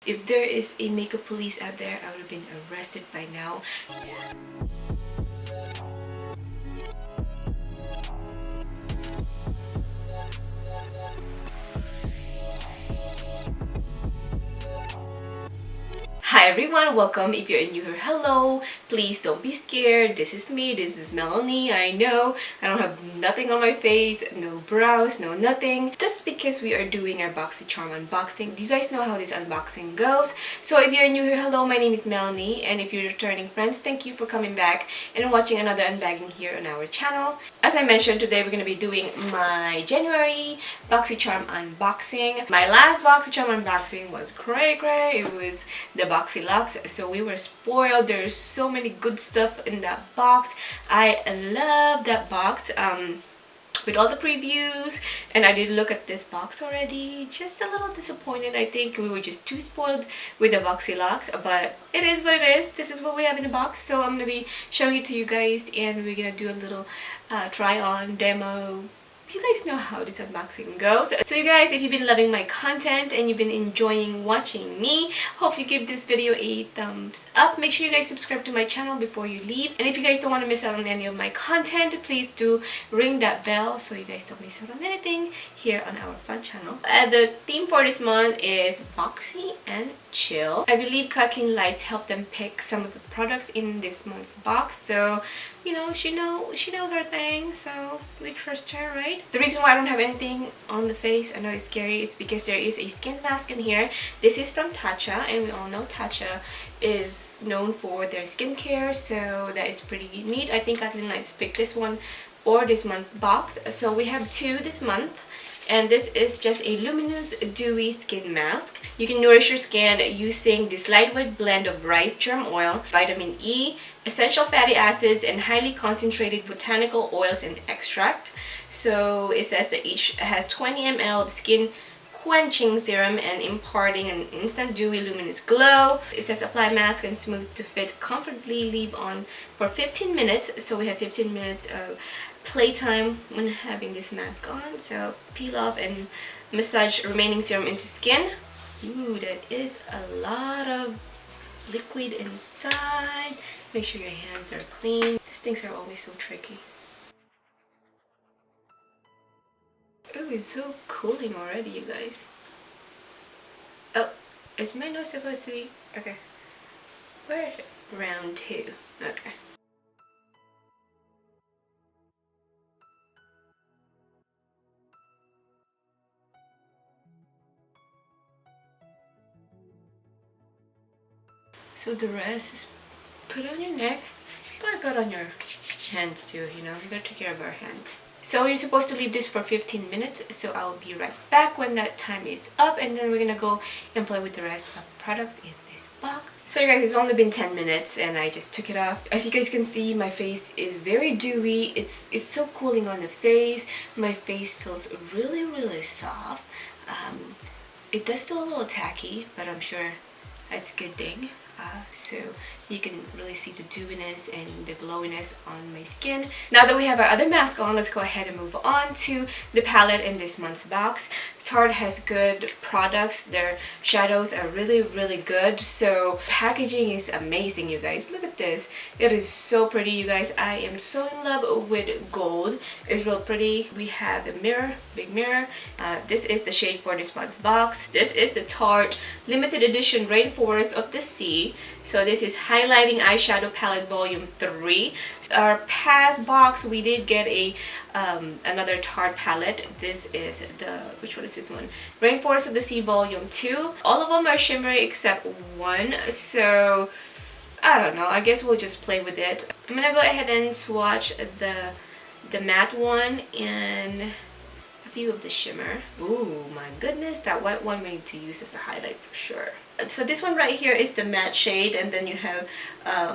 If there is a makeup police out there, I would have been arrested by now. Hi everyone, welcome. If you're new here, hello. Please don't be scared. This is me, this is Melanie. I know I don't have nothing on my face, no brows, no nothing. Just because we are doing our Boxycharm unboxing. Do you guys know how this unboxing goes? So if you're new here, hello, my name is Melanie. And if you're returning friends, thank you for coming back and watching another unbagging here on our channel. As I mentioned, today we're going to be doing my January Boxycharm unboxing. My last Boxycharm unboxing was cray. It was the Boxy Luxe, so we were spoiled. There's so many good stuff in that box. I love that box with all the previews, and I did look at this box already. Just a little disappointed. I think we were just too spoiled with the Boxy Luxe, but it is what it is. This is what we have in the box, so I'm gonna be showing it to you guys, and we're gonna do a little try on demo. You guys know how this unboxing goes. So you guys, if you've been loving my content and you've been enjoying watching me, hope you give this video a thumbs up. Make sure you guys subscribe to my channel before you leave. And if you guys don't want to miss out on any of my content, please do ring that bell so you guys don't miss out on anything here on our fun channel. The theme for this month is Boxy and Chill. I believe Kathleen Lights helped them pick some of the products in this month's box. So, you know, she knows her thing, so we trust her, right? The reason why I don't have anything on the face, I know it's scary, it's because there is a skin mask in here. This is from TATCHA, and we all know TATCHA is known for their skincare, so that is pretty neat. I think Kathleen Lights picked this one for this month's box. So we have two this month. And this is just a Luminous Dewy Skin Mask. You can nourish your skin using this lightweight blend of rice germ oil, vitamin E, essential fatty acids, and highly concentrated botanical oils and extract. So it says that each has 20 ml of skin quenching serum and imparting an instant dewy luminous glow. It says apply mask and smooth to fit, comfortably leave on for 15 minutes. So we have 15 minutes of playtime when having this mask on. So peel off and massage remaining serum into skin. Ooh, that is a lot of liquid inside. Make sure your hands are clean. These things are always so tricky. Oh, it's so cooling already, you guys. Oh, is my nose supposed to be? Okay. Where is it? Round 2. Okay. So the rest is put on your neck, but good on your hands too, you know, we gotta take care of our hands. So you're supposed to leave this for 15 minutes, so I'll be right back when that time is up, and then we're gonna go and play with the rest of the products in this box. So you guys, it's only been 10 minutes and I just took it off. As you guys can see, my face is very dewy. It's so cooling on the face. My face feels really soft. It does feel a little tacky, but I'm sure that's a good thing. So you can really see the dewiness and the glowiness on my skin. Now that we have our other mask on, let's go ahead and move on to the palette in this month's box. Tarte has good products. Their shadows are really good. So packaging is amazing, you guys. Look at this. It is so pretty, you guys. I am so in love with gold. It's real pretty. We have a mirror, big mirror. This is the shade for this month's box. This is the Tarte limited edition Rainforest of the Sea. So this is highlighting eyeshadow palette volume 3. Our past box we did get a another Tarte palette. This is the, which one is this one? Rainforest of the Sea volume 2. All of them are shimmery except one. So I don't know, I guess we'll just play with it. I'm gonna go ahead and swatch the matte one and a few of the shimmer. Ooh, my goodness, that white one we need to use as a highlight for sure. So this one right here is the matte shade, and then you have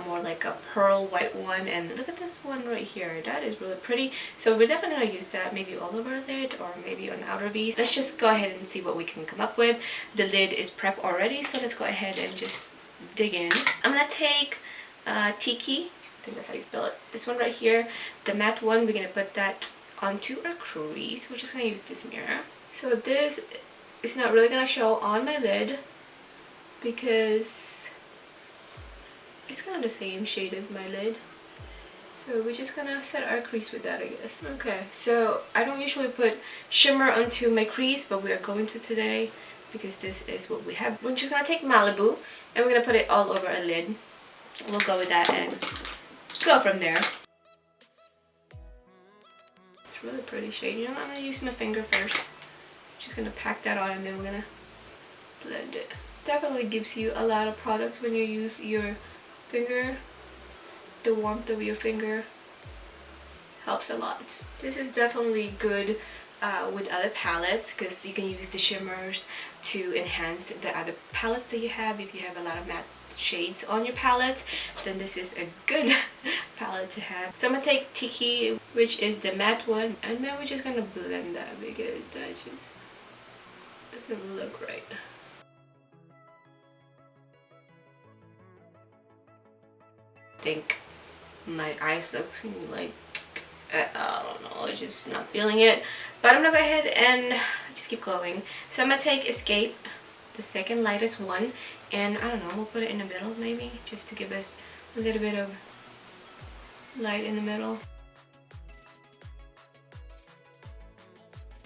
more like a pearl white one, and look at this one right here. That is really pretty. So we're definitely going to use that maybe all over our lid or maybe on outer V. Let's just go ahead and see what we can come up with. The lid is prepped already, so let's go ahead and just dig in. I'm going to take Tiki, I think that's how you spell it. This one right here, the matte one, we're going to put that onto our crease. We're just going to use this mirror. So this is not really going to show on my lid. because it's kind of the same shade as my lid. So we're just gonna set our crease with that, I guess. Okay, so I don't usually put shimmer onto my crease, but we are going to today because this is what we have. We're just gonna take Malibu and we're gonna put it all over a lid. We'll go with that and go from there. It's really pretty shade. You know what? I'm gonna use my finger first. Just gonna pack that on and then we're gonna blend it. Definitely gives you a lot of product when you use your finger. The warmth of your finger helps a lot. This is definitely good with other palettes because you can use the shimmers to enhance the other palettes that you have. If you have a lot of matte shades on your palette, then this is a good palette to have. So I'm gonna take Tiki, which is the matte one, and then we're just gonna blend that because that just doesn't look right. I think my eyes look like I don't know, I'm just not feeling it, but I'm gonna go ahead and just keep going. So I'm gonna take Escape, the second lightest one, and I don't know, we'll put it in the middle maybe just to give us a little bit of light in the middle.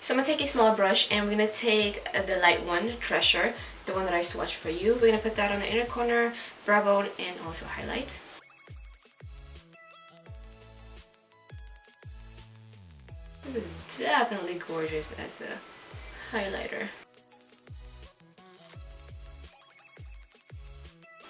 So I'm gonna take a smaller brush and we're gonna take the light one, Treasure, the one that I swatched for you. We're gonna put that on the inner corner, brow bone, and also highlight. This is definitely gorgeous as a highlighter.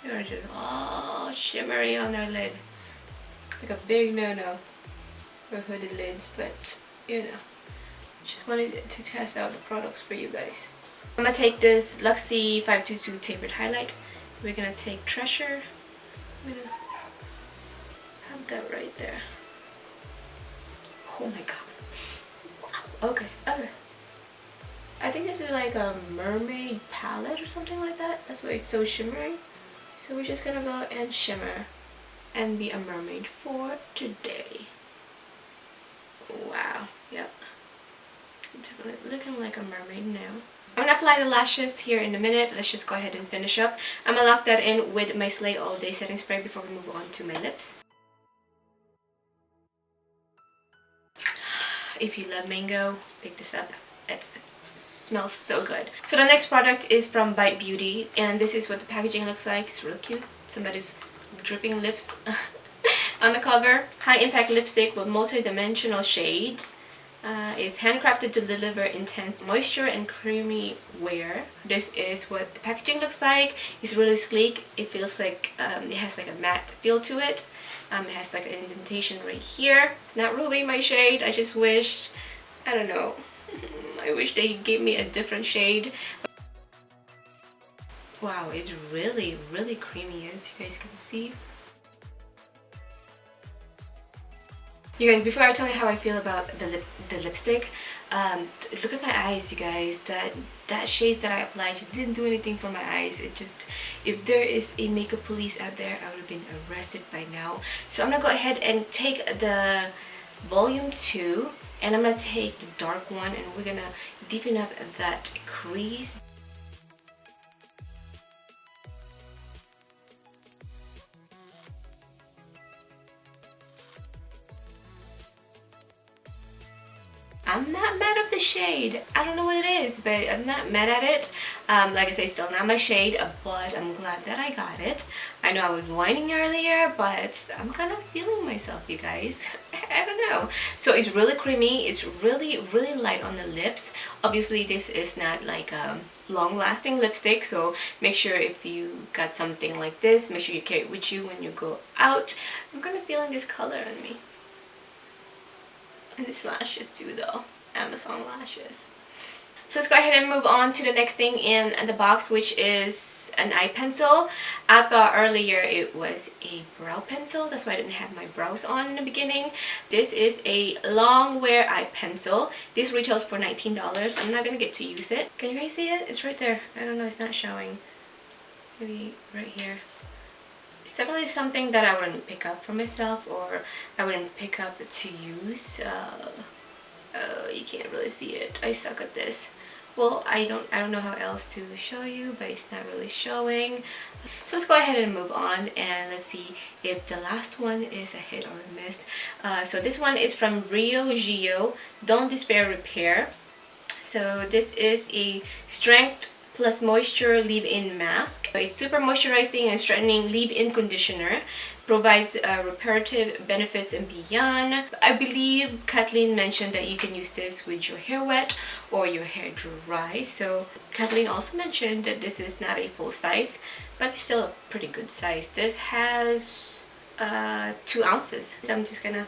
They're just all shimmery on their lid. Like a big no-no for hooded lids, but you know, just wanted to test out the products for you guys. I'm gonna take this Luxe 522 Tapered Highlight. We're gonna take Treasure. I'm gonna have that right there. Oh my god. Okay, okay. I think this is like a mermaid palette or something like that. That's why it's so shimmery. So we're just gonna go and shimmer and be a mermaid for today. Wow, yep. Definitely looking like a mermaid now. I'm gonna apply the lashes here in a minute. Let's just go ahead and finish up. I'm gonna lock that in with my Slay All Day Setting Spray before we move on to my lips. If you love mango, pick this up. It smells so good. So the next product is from Bite Beauty, and this is what the packaging looks like. It's really cute. Somebody's dripping lips on the cover. High impact lipstick with multi-dimensional shades. Is handcrafted to deliver intense moisture and creamy wear. This is what the packaging looks like. It's really sleek. It feels like it has like a matte feel to it. It has like an indentation right here. Not really my shade. I just wish, I don't know, I wish they gave me a different shade. Wow, it's really, really creamy, as you guys can see. You guys, before I tell you how I feel about the lipstick, look at my eyes, you guys. That shades that I applied just didn't do anything for my eyes. It just, if there is a makeup police out there, I would have been arrested by now. So I'm gonna go ahead and take the volume 2, and I'm gonna take the dark one, and we're gonna deepen up that crease. I'm not mad at the shade. I don't know what it is, but I'm not mad at it. Like I say, still not my shade, but I'm glad that I got it. I know I was whining earlier, but I'm kind of feeling myself, you guys. I don't know. So it's really creamy. It's really, really light on the lips. Obviously, this is not like a long-lasting lipstick, so make sure if you got something like this, make sure you carry it with you when you go out. I'm kind of feeling this color on me. And these lashes too, though. Amazon lashes. So let's go ahead and move on to the next thing in the box, which is an eye pencil. I thought earlier it was a brow pencil. That's why I didn't have my brows on in the beginning. This is a Longwear eye pencil. This retails for $19. I'm not going to get to use it. Can you guys see it? It's right there. I don't know. It's not showing. Maybe right here. It's definitely something that I wouldn't pick up for myself, or I wouldn't pick up to use. You can't really see it. I suck at this. Well, I don't know how else to show you, but it's not really showing. So let's go ahead and move on, and let's see if the last one is a hit or a miss. So this one is from BRIOGEO Don't Despair Repair. So this is a strength plus moisture leave-in mask. It's super moisturizing and strengthening leave-in conditioner. Provides reparative benefits and beyond. I believe Kathleen mentioned that you can use this with your hair wet or your hair dry. So Kathleen also mentioned that this is not a full size, but it's still a pretty good size. This has 2 ounces. So I'm just gonna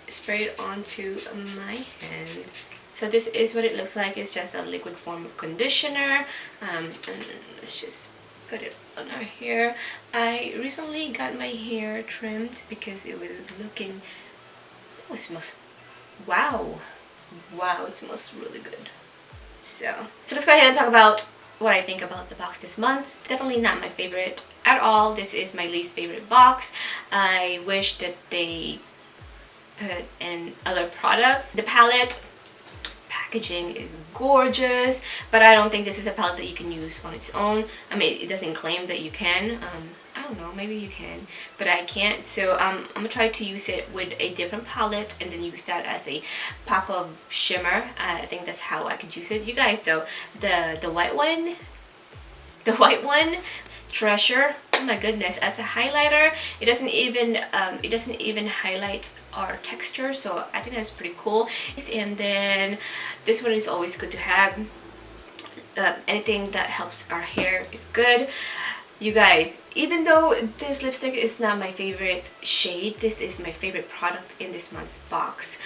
spray it onto my hand. So this is what it looks like. It's just a liquid form of conditioner. And let's just put it on our hair. I recently got my hair trimmed because it was looking, oh, it smells, wow, it smells really good. So let's go ahead and talk about what I think about the box this month. Definitely not my favorite at all. This is my least favorite box. I wish that they put in other products. The palette packaging is gorgeous, but I don't think this is a palette that you can use on its own. I mean, it doesn't claim that you can. I don't know, maybe you can, but I can't. So I'm gonna try to use it with a different palette and then use that as a pop of shimmer. I think that's how I could use it. You guys, though, the white one, Treasure, oh my goodness, as a highlighter, it doesn't even highlight our texture, so I think that's pretty cool. And then this one is always good to have. Anything that helps our hair is good. You guys, even though this lipstick is not my favorite shade, this is my favorite product in this month's box.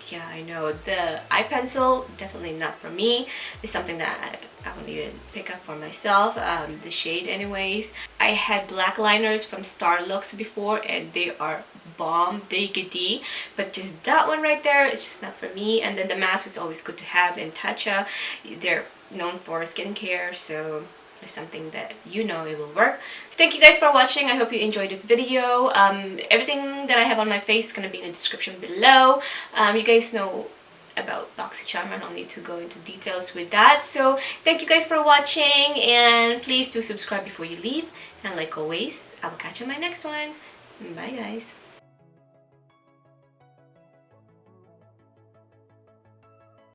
Yeah, I know, the eye pencil, definitely not for me. It's something that I won't even pick up for myself, the shade anyways. I had black liners from STARLOOKS before and they are bomb diggity, but just that one right there, it's just not for me. And then the mask is always good to have in TATCHA. They're known for skincare, so it's something that you know it will work. Thank you guys for watching. I hope you enjoyed this video. Everything that I have on my face is going to be in the description below. You guys know about Boxycharm. I don't need to go into details with that. So thank you guys for watching, and please do subscribe before you leave. And like always, I will catch you in my next one. Bye guys.